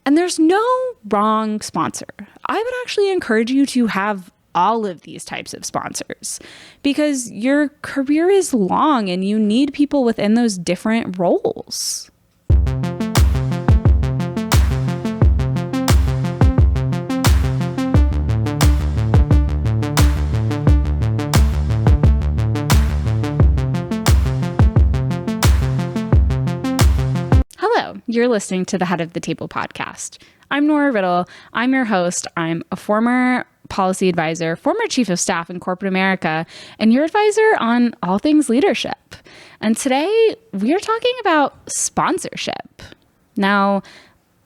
And there's no wrong sponsor. I would actually encourage you to have all of these types of sponsors because your career is long and you need people within those different roles. Hello, you're listening to the Head of the Table podcast. I'm Nora Riddle. I'm your host. I'm a former policy advisor, former chief of staff in corporate America, and your advisor on all things leadership. And today we are talking about sponsorship. Now,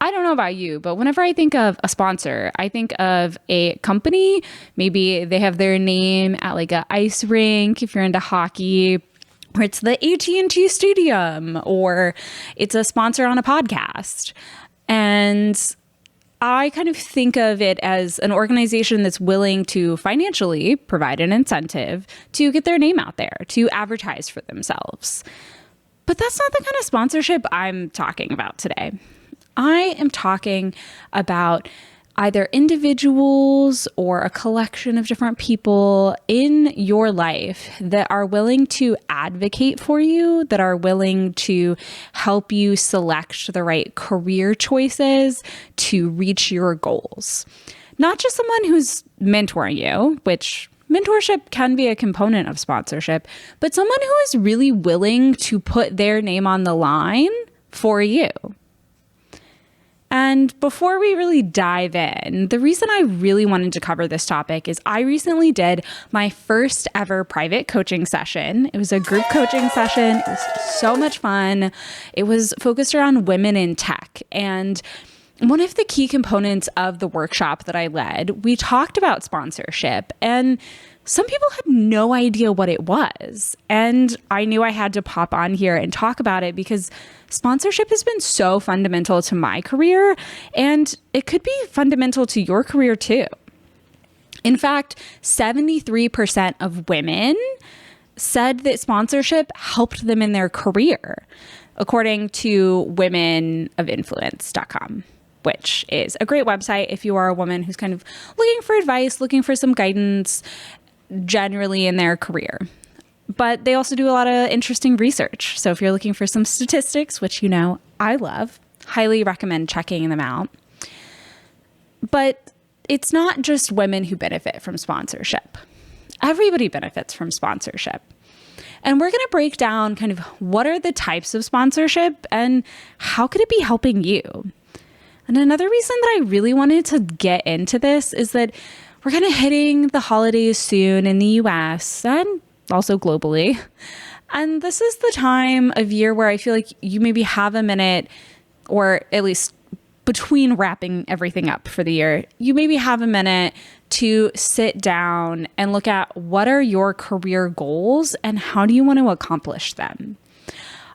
I don't know about you, but whenever I think of a sponsor, I think of a company. Maybe they have their name at like an ice rink if you're into hockey, or it's the AT&T Stadium, or it's a sponsor on a podcast. And I kind of think of it as an organization that's willing to financially provide an incentive to get their name out there, to advertise for themselves. But that's not the kind of sponsorship I'm talking about today. I am talking about either individuals or a collection of different people in your life that are willing to advocate for you, that are willing to help you select the right career choices to reach your goals. Not just someone who's mentoring you, which mentorship can be a component of sponsorship, but someone who is really willing to put their name on the line for you. And before we really dive in, the reason I really wanted to cover this topic is I recently did my first ever private coaching session. It was a group coaching session. It was so much fun. It was focused around women in tech. And one of the key components of the workshop that I led, we talked about sponsorship, and some people had no idea what it was. And I knew I had to pop on here and talk about it because sponsorship has been so fundamental to my career, and it could be fundamental to your career too. In fact, 73% of women said that sponsorship helped them in their career, according to womenofinfluence.com. which is a great website if you are a woman who's kind of looking for advice, looking for some guidance generally in their career. But they also do a lot of interesting research. So if you're looking for some statistics, which you know I love, highly recommend checking them out. But it's not just women who benefit from sponsorship. Everybody benefits from sponsorship. And we're going to break down kind of what are the types of sponsorship and how could it be helping you? And another reason that I really wanted to get into this is that we're kind of hitting the holidays soon in the US and also globally. And this is the time of year where I feel like you maybe have a minute, or at least between wrapping everything up for the year, you maybe have a minute to sit down and look at what are your career goals and how do you want to accomplish them.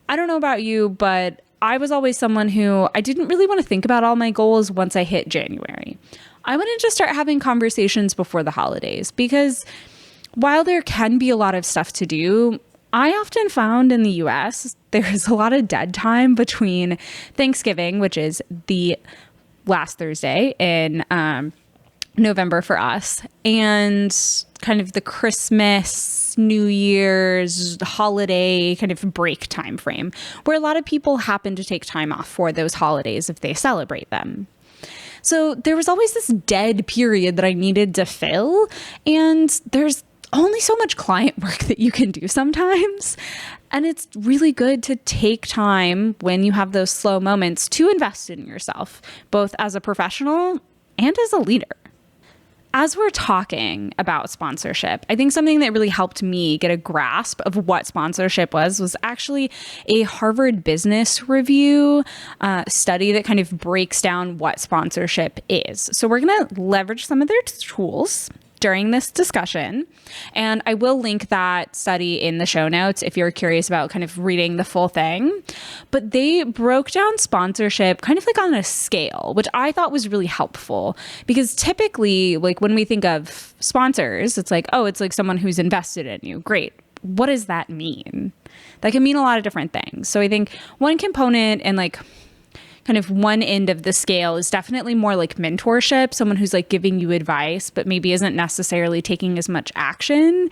I don't know about you, but I was always someone who I didn't really want to think about all my goals once I hit January. I wanted to start having conversations before the holidays because while there can be a lot of stuff to do, I often found in the US there's a lot of dead time between Thanksgiving, which is the last Thursday in November for us, and kind of the Christmas, New Year's, holiday kind of break time frame, where a lot of people happen to take time off for those holidays if they celebrate them. So there was always this dead period that I needed to fill, and there's only so much client work that you can do sometimes. And it's really good to take time when you have those slow moments to invest in yourself, both as a professional and as a leader. As we're talking about sponsorship, I think something that really helped me get a grasp of what sponsorship was actually a Harvard Business Review study that kind of breaks down what sponsorship is. So we're going to leverage some of their tools during this discussion. And I will link that study in the show notes if you're curious about kind of reading the full thing. But they broke down sponsorship kind of like on a scale, which I thought was really helpful because typically, like when we think of sponsors, it's like, oh, it's like someone who's invested in you. Great. What does that mean? That can mean a lot of different things. So I think one component and like kind of one end of the scale is definitely more like mentorship, someone who's like giving you advice, but maybe isn't necessarily taking as much action.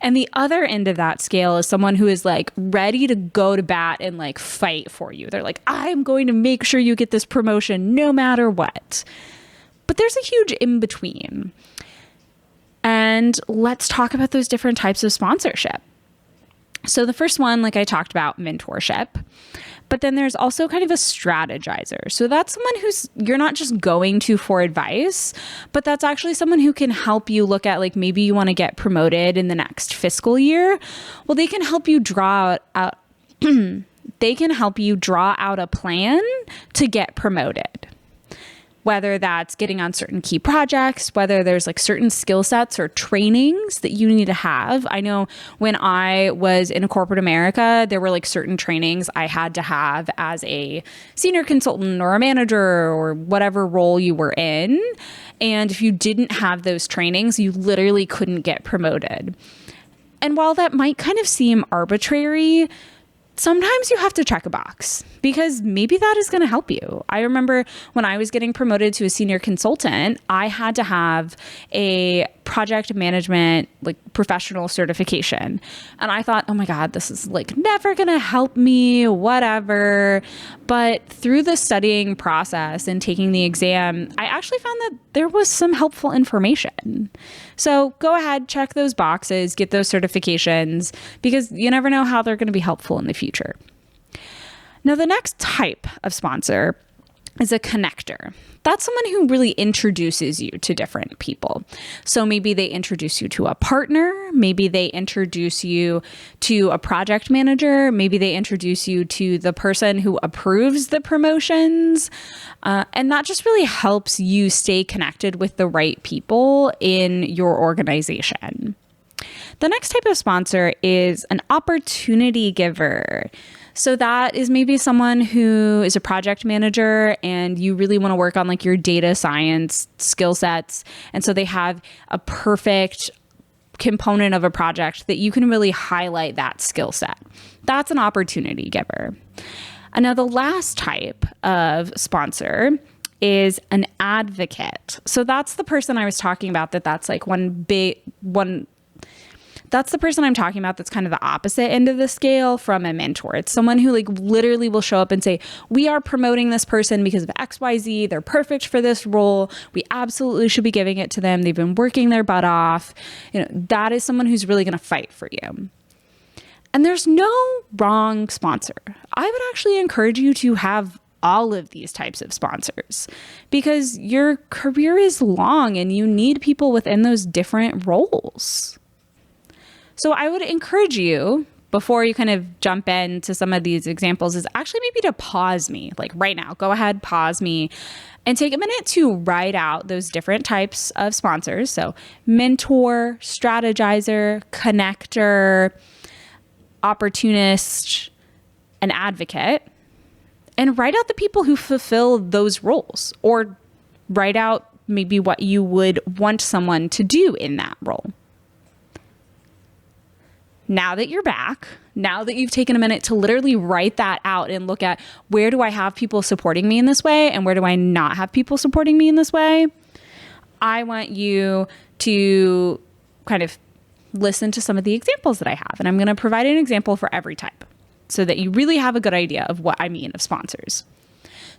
And the other end of that scale is someone who is like ready to go to bat and like fight for you. They're like, I'm going to make sure you get this promotion no matter what. But there's a huge in between. And let's talk about those different types of sponsorship. So the first one, like I talked about, mentorship. But then there's also kind of a strategizer. So that's someone who's, you're not just going to for advice, but that's actually someone who can help you look at, like, maybe you want to get promoted in the next fiscal year. Well, they can help you draw out they can help you draw out a plan to get promoted. Whether that's getting on certain key projects, whether there's like certain skill sets or trainings that you need to have. I know when I was in corporate America, there were like certain trainings I had to have as a senior consultant or a manager or whatever role you were in. And if you didn't have those trainings, you literally couldn't get promoted. And while that might kind of seem arbitrary, sometimes you have to check a box because maybe that is going to help you. I remember when I was getting promoted to a senior consultant, I had to have a project management, like, professional certification. And I thought, oh my God, this is like never going to help me, whatever. But through the studying process and taking the exam, I actually found that there was some helpful information. So go ahead, check those boxes, get those certifications, because you never know how they're going to be helpful in the future. Now, the next type of sponsor is a connector. That's someone who really introduces you to different people. So maybe they introduce you to a partner, maybe they introduce you to a project manager, maybe they introduce you to the person who approves the promotions. And that just really helps you stay connected with the right people in your organization. The next type of sponsor is an opportunity giver. So that is maybe someone who is a project manager and you really want to work on like your data science skill sets. And so they have a perfect component of a project that you can really highlight that skill set. That's an opportunity giver. And now the last type of sponsor is an advocate. So that's the person I was talking about, that's like that's the person I'm talking about that's kind of the opposite end of the scale from a mentor. It's someone who like literally will show up and say, we are promoting this person because of XYZ. They're perfect for this role. We absolutely should be giving it to them. They've been working their butt off. You know, that is someone who's really going to fight for you. And there's no wrong sponsor. I would actually encourage you to have all of these types of sponsors because your career is long and you need people within those different roles. So I would encourage you, before you kind of jump into some of these examples, is actually maybe to pause me, like right now, go ahead, pause me and take a minute to write out those different types of sponsors. So mentor, strategizer, connector, opportunist, and advocate, and write out the people who fulfill those roles, or write out maybe what you would want someone to do in that role. Now that you're back, now that you've taken a minute to literally write that out and look at where do I have people supporting me in this way and where do I not have people supporting me in this way, I want you to kind of listen to some of the examples that I have. And I'm going to provide an example for every type so that you really have a good idea of what I mean of sponsors.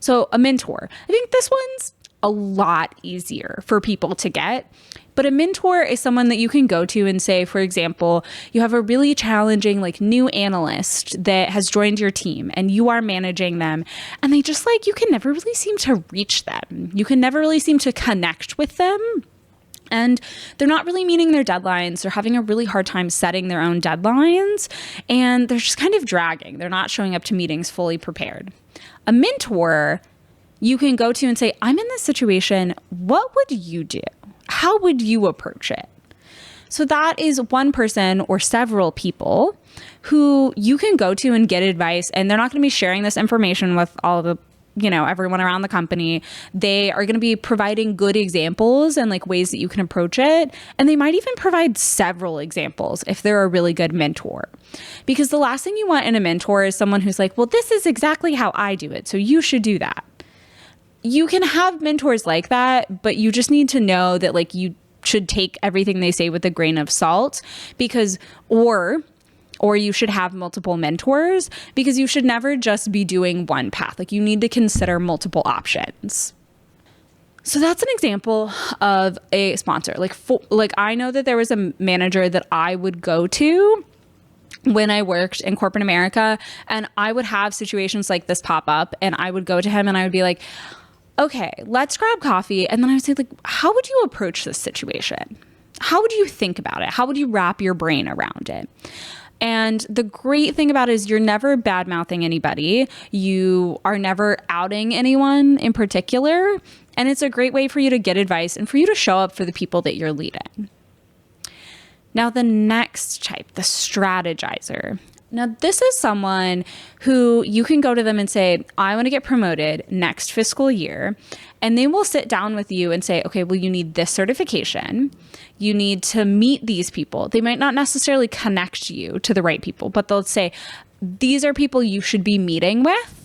So a mentor, I think this one's a lot easier for people to get. But a mentor is someone that you can go to and say, for example, you have a really challenging like new analyst that has joined your team and you are managing them. And they just like, you can never really seem to reach them. You can never really seem to connect with them. And they're not really meeting their deadlines. They're having a really hard time setting their own deadlines. And they're just kind of dragging. They're not showing up to meetings fully prepared. A mentor, you can go to and say, I'm in this situation. What would you do? How would you approach it? So that is one person or several people who you can go to and get advice, and they're not going to be sharing this information with all the everyone around the company. They are going to be providing good examples and like ways that you can approach it. And they might even provide several examples if they're a really good mentor. Because the last thing you want in a mentor is someone who's like, well, this is exactly how I do it, so you should do that. You can have mentors like that, but you just need to know that like you should take everything they say with a grain of salt, because or you should have multiple mentors, because you should never just be doing one path. Like you need to consider multiple options. So that's an example of a sponsor. Like I know that there was a manager that I would go to when I worked in corporate America, and I would have situations like this pop up, and I would go to him and I would be like, okay, let's grab coffee. And then I would say, like, how would you approach this situation? How would you think about it? How would you wrap your brain around it? And the great thing about it is you're never bad-mouthing anybody. You are never outing anyone in particular. And it's a great way for you to get advice and for you to show up for the people that you're leading. Now, the next type, the strategizer. Now, this is someone who you can go to them and say, I want to get promoted next fiscal year. And they will sit down with you and say, okay, well, you need this certification. You need to meet these people. They might not necessarily connect you to the right people, but they'll say, these are people you should be meeting with.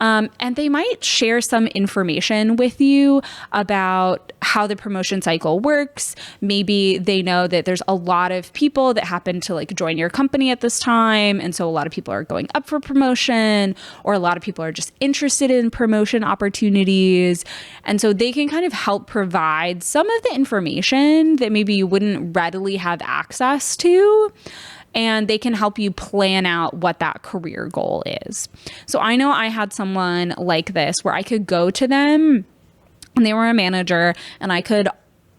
And they might share some information with you about how the promotion cycle works. Maybe they know that there's a lot of people that happen to like join your company at this time. And so a lot of people are going up for promotion, or a lot of people are just interested in promotion opportunities. And so they can kind of help provide some of the information that maybe you wouldn't readily have access to. And they can help you plan out what that career goal is. So I know I had someone like this where I could go to them and they were a manager, and I could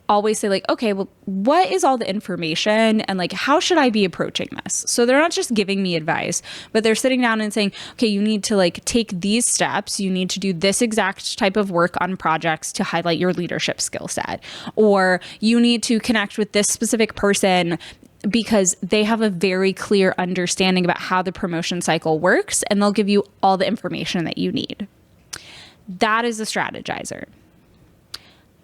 always say like, okay, well, what is all the information and like, how should I be approaching this? So they're not just giving me advice, but they're sitting down and saying, okay, you need to like take these steps. You need to do this exact type of work on projects to highlight your leadership skill set, or you need to connect with this specific person because they have a very clear understanding about how the promotion cycle works, and they'll give you all the information that you need. That is a strategizer.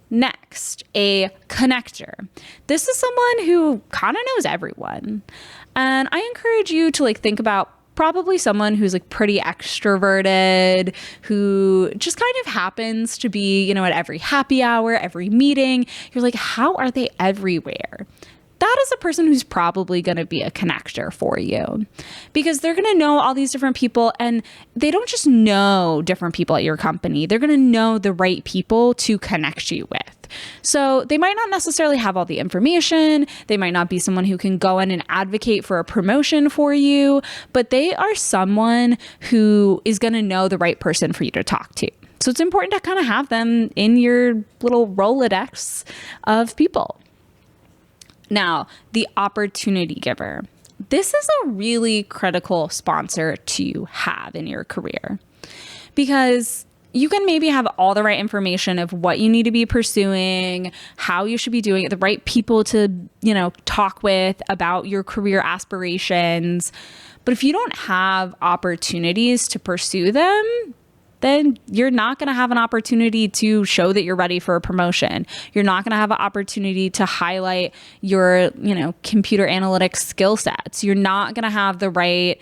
Next, a connector. This is someone who kind of knows everyone. And I encourage you to like think about probably someone who's like pretty extroverted, who just kind of happens to be, at every happy hour, every meeting. You're like, how are they everywhere? That is a person who's probably going to be a connector for you, because they're going to know all these different people, and they don't just know different people at your company. They're going to know the right people to connect you with. So they might not necessarily have all the information. They might not be someone who can go in and advocate for a promotion for you, but they are someone who is going to know the right person for you to talk to. So it's important to kind of have them in your little Rolodex of people. Now, the opportunity giver. This is a really critical sponsor to have in your career, because you can maybe have all the right information of what you need to be pursuing, how you should be doing it, the right people to, talk with about your career aspirations. But if you don't have opportunities to pursue them, then you're not going to have an opportunity to show that you're ready for a promotion. You're not going to have an opportunity to highlight your, computer analytics skill sets. You're not going to have the right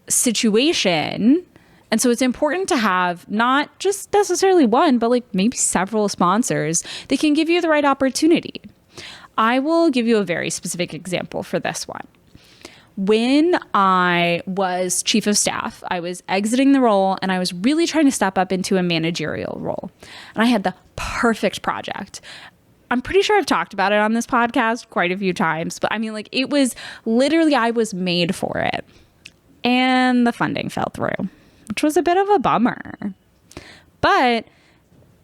situation. And so it's important to have not just necessarily one, but like maybe several sponsors that can give you the right opportunity. I will give you a very specific example for this one. When I was chief of staff, I was exiting the role and I was really trying to step up into a managerial role. And I had the perfect project. I'm pretty sure I've talked about it on this podcast quite a few times, but I mean, like, it was literally, I was made for it. And the funding fell through, which was a bit of a bummer. But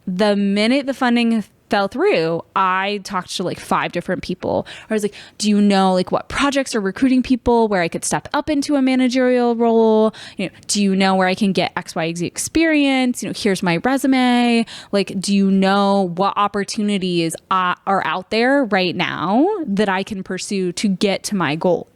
the minute the funding fell through, I talked to like 5 different people. I was like, do you know like what projects are recruiting people where I could step up into a managerial role? Do you know where I can get XYZ experience? Here's my resume. Like, do you know what opportunities are out there right now that I can pursue to get to my goal?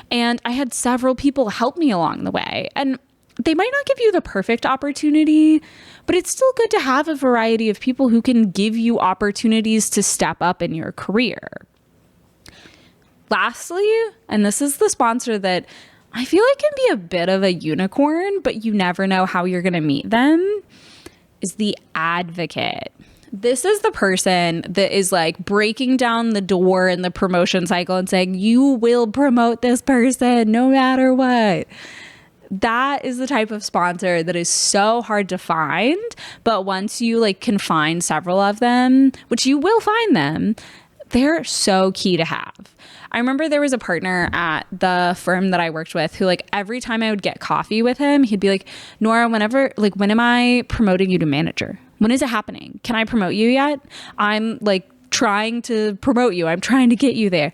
And I had several people help me along the way. And they might not give you the perfect opportunity, but it's still good to have a variety of people who can give you opportunities to step up in your career. Lastly, and this is the sponsor that I feel like can be a bit of a unicorn, but you never know how you're going to meet them, is the advocate. This is the person that is like breaking down the door in the promotion cycle and saying, you will promote this person no matter what. That is the type of sponsor that is so hard to find, but once you like can find several of them, which you will find them, they're so key to have. I remember there was a partner at the firm that I worked with who like every time I would get coffee with him, he'd be like, Nora, when am I promoting you to manager? When is it happening? Can I promote you yet? I'm like trying to promote you. I'm trying to get you there.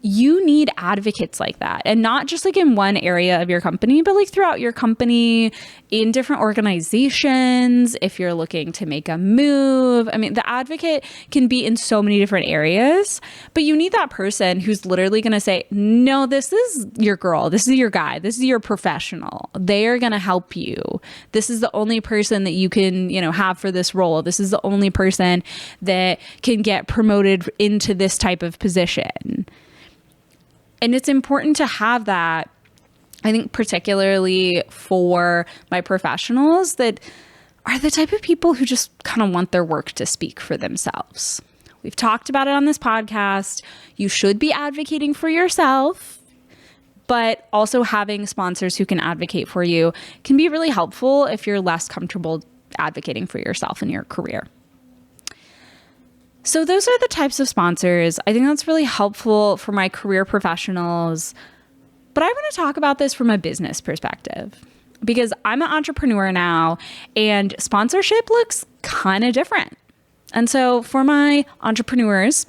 You need advocates like that, and not just like in one area of your company, but like throughout your company, in different organizations. If you're looking to make a move, I mean, the advocate can be in so many different areas, but you need that person who's literally going to say, no, this is your girl. This is your guy. This is your professional. They are going to help you. This is the only person that you can, have for this role. This is the only person that can get promoted into this type of position. And it's important to have that, I think, particularly for my professionals that are the type of people who just kind of want their work to speak for themselves. We've talked about it on this podcast. You should be advocating for yourself, but also having sponsors who can advocate for you can be really helpful if you're less comfortable advocating for yourself in your career. So those are the types of sponsors. I think that's really helpful for my career professionals. But I want to talk about this from a business perspective because I'm an entrepreneur now and sponsorship looks kind of different. And so for my entrepreneurs,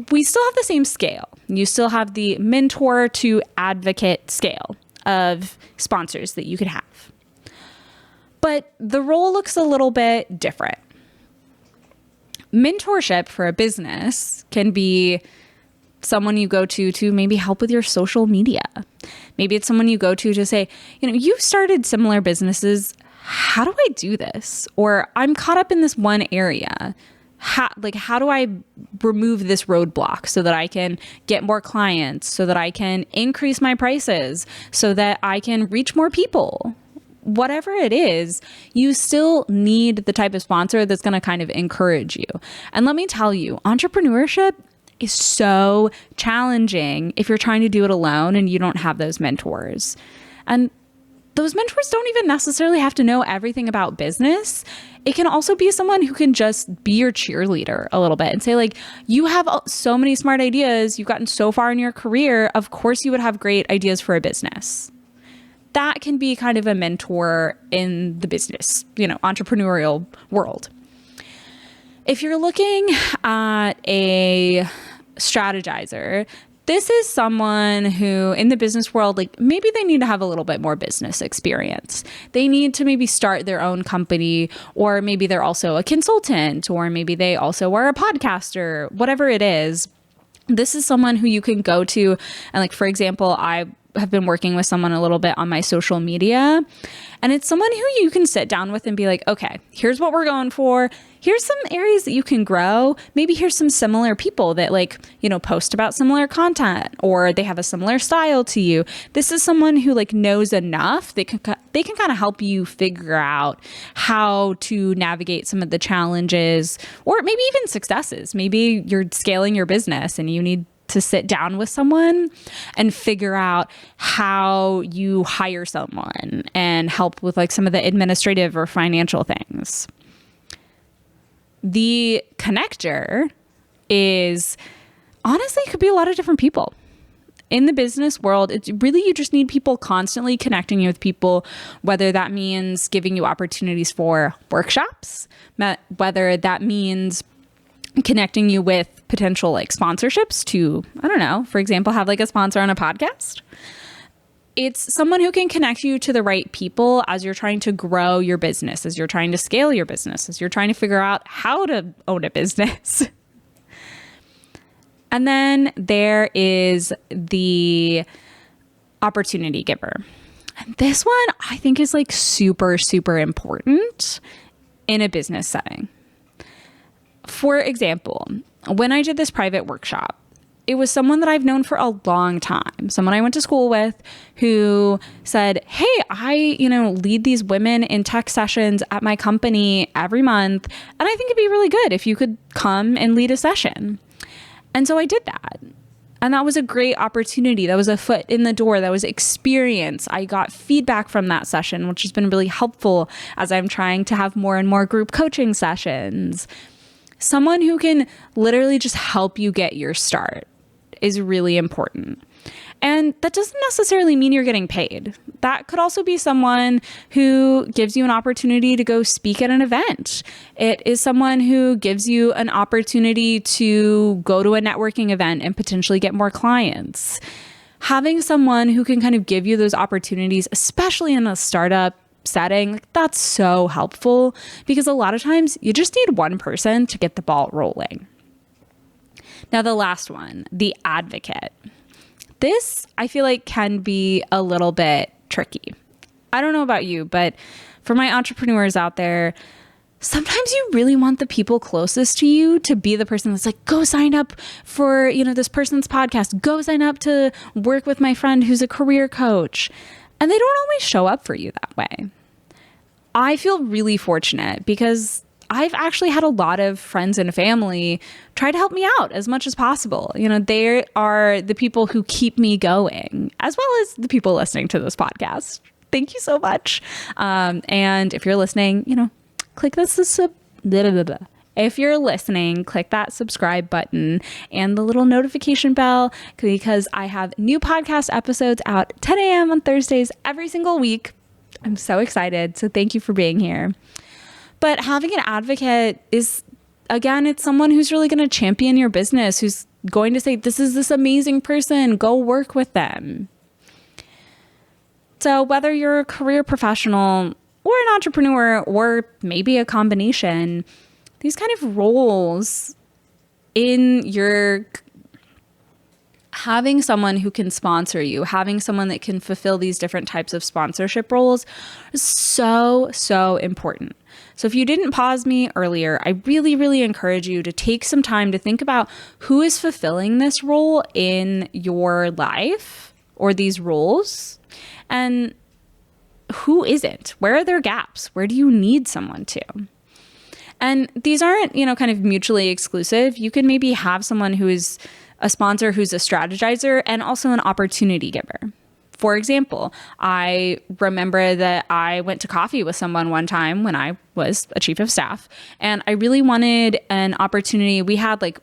we still have the same scale. You still have the mentor to advocate scale of sponsors that you could have. But the role looks a little bit different. Mentorship for a business can be someone you go to maybe help with your social media. Maybe it's someone you go to say, you've started similar businesses. How do I do this? Or I'm caught up in this one area. How do I remove this roadblock so that I can get more clients, so that I can increase my prices, so that I can reach more people? Whatever it is, you still need the type of sponsor that's going to kind of encourage you. And let me tell you, entrepreneurship is so challenging if you're trying to do it alone and you don't have those mentors. And those mentors don't even necessarily have to know everything about business. It can also be someone who can just be your cheerleader a little bit and say, like, you have so many smart ideas. You've gotten so far in your career. Of course, you would have great ideas for a business. That can be kind of a mentor in the business, entrepreneurial world. If you're looking at a strategizer, this is someone who in the business world, like maybe they need to have a little bit more business experience. They need to maybe start their own company, or maybe they're also a consultant, or maybe they also are a podcaster, whatever it is. This is someone who you can go to. And like, for example, I have been working with someone a little bit on my social media, and it's someone who you can sit down with and be like, okay, here's what we're going for. Here's some areas that you can grow. Maybe here's some similar people that post about similar content, or they have a similar style to you. This is someone who knows enough. They can kind of help you figure out how to navigate some of the challenges, or maybe even successes. Maybe you're scaling your business and you need to sit down with someone and figure out how you hire someone and help with some of the administrative or financial things. The connector is honestly could be a lot of different people. In the business world, it's really, you just need people constantly connecting you with people, whether that means giving you opportunities for workshops, whether that means connecting you with potential sponsorships to, I don't know, for example, have a sponsor on a podcast. It's someone who can connect you to the right people as you're trying to grow your business, as you're trying to scale your business, as you're trying to figure out how to own a business. And then there is the opportunity giver. And this one I think is like super, super important in a business setting. For example, when I did this private workshop, it was someone that I've known for a long time, someone I went to school with who said, hey, I, lead these women in tech sessions at my company every month. And I think it'd be really good if you could come and lead a session. And so I did that. And that was a great opportunity. That was a foot in the door. That was experience. I got feedback from that session, which has been really helpful as I'm trying to have more and more group coaching sessions. Someone who can literally just help you get your start is really important. And that doesn't necessarily mean you're getting paid. That could also be someone who gives you an opportunity to go speak at an event. It is someone who gives you an opportunity to go to a networking event and potentially get more clients. Having someone who can kind of give you those opportunities, especially in a startup setting, that's so helpful because a lot of times you just need one person to get the ball rolling. Now, the last one, the advocate. This, I feel like, can be a little bit tricky. I don't know about you, but for my entrepreneurs out there, sometimes you really want the people closest to you to be the person that's like, go sign up for, this person's podcast. Go sign up to work with my friend who's a career coach. And they don't always show up for you that way. I feel really fortunate because I've actually had a lot of friends and family try to help me out as much as possible. They are the people who keep me going, as well as the people listening to this podcast. Thank you so much. And if you're listening, click this. If you're listening, click that subscribe button and the little notification bell because I have new podcast episodes out 10 a.m. on Thursdays every single week. I'm so excited. So thank you for being here. But having an advocate is, again, it's someone who's really going to champion your business, who's going to say, this is this amazing person, go work with them. So whether you're a career professional or an entrepreneur or maybe a combination, these kind of roles in your having someone who can sponsor you, having someone that can fulfill these different types of sponsorship roles is so, so important. So if you didn't pause me earlier, I really, really encourage you to take some time to think about who is fulfilling this role in your life or these roles and who isn't. Where are their gaps? Where do you need someone to? And these aren't, kind of mutually exclusive. You can maybe have someone who is a sponsor who's a strategizer and also an opportunity giver. For example, I remember that I went to coffee with someone one time when I was a chief of staff, and I really wanted an opportunity. We had like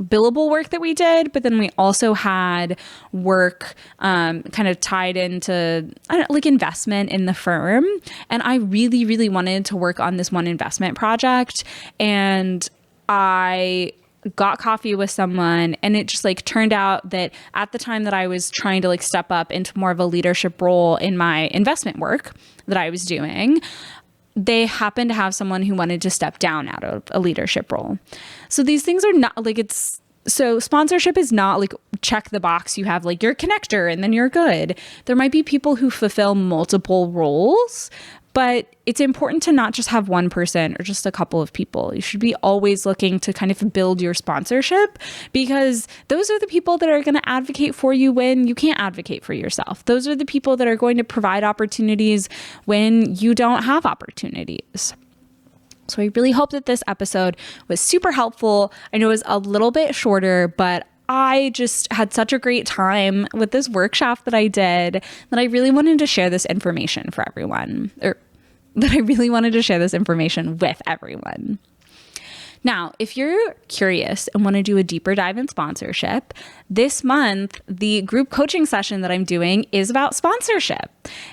billable work that we did, but then we also had work kind of tied into like investment in the firm. And I really, really wanted to work on this one investment project. And I got coffee with someone, and it just like turned out that at the time that I was trying to like step up into more of a leadership role in my investment work that I was doing, they happened to have someone who wanted to step down out of a leadership role. So these things are not like so sponsorship is not like check the box. You have like your connector and then you're good. There might be people who fulfill multiple roles, but it's important to not just have one person or just a couple of people. You should be always looking to kind of build your sponsorship because those are the people that are going to advocate for you when you can't advocate for yourself. Those are the people that are going to provide opportunities when you don't have opportunities. So I really hope that this episode was super helpful. I know it was a little bit shorter, but I just had such a great time with this workshop that I did that I really wanted to share this information for everyone, or that I really wanted to share this information with everyone. Now, if you're curious and want to do a deeper dive in sponsorship, this month, the group coaching session that I'm doing is about sponsorship.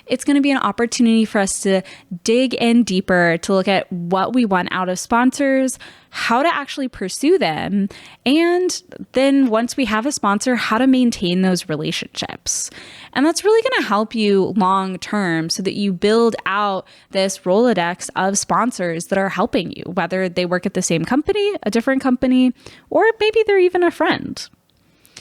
It's going to be an opportunity for us to dig in deeper to look at what we want out of sponsors, how to actually pursue them, and then once we have a sponsor, how to maintain those relationships. And that's really going to help you long term so that you build out this Rolodex of sponsors that are helping you, whether they work at the same company, a different company, or maybe they're even a friend.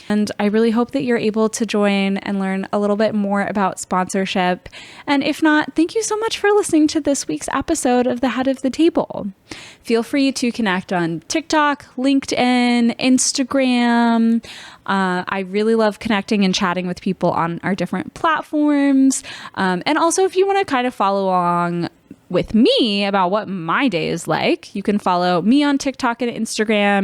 And I really hope that you're able to join and learn a little bit more about sponsorship. And if not, thank you so much for listening to this week's episode of The Head of the Table. Feel free to connect on TikTok, LinkedIn, Instagram. I really love connecting and chatting with people on our different platforms. And also, if you want to kind of follow along with me about what my day is like, you can follow me on TikTok and Instagram.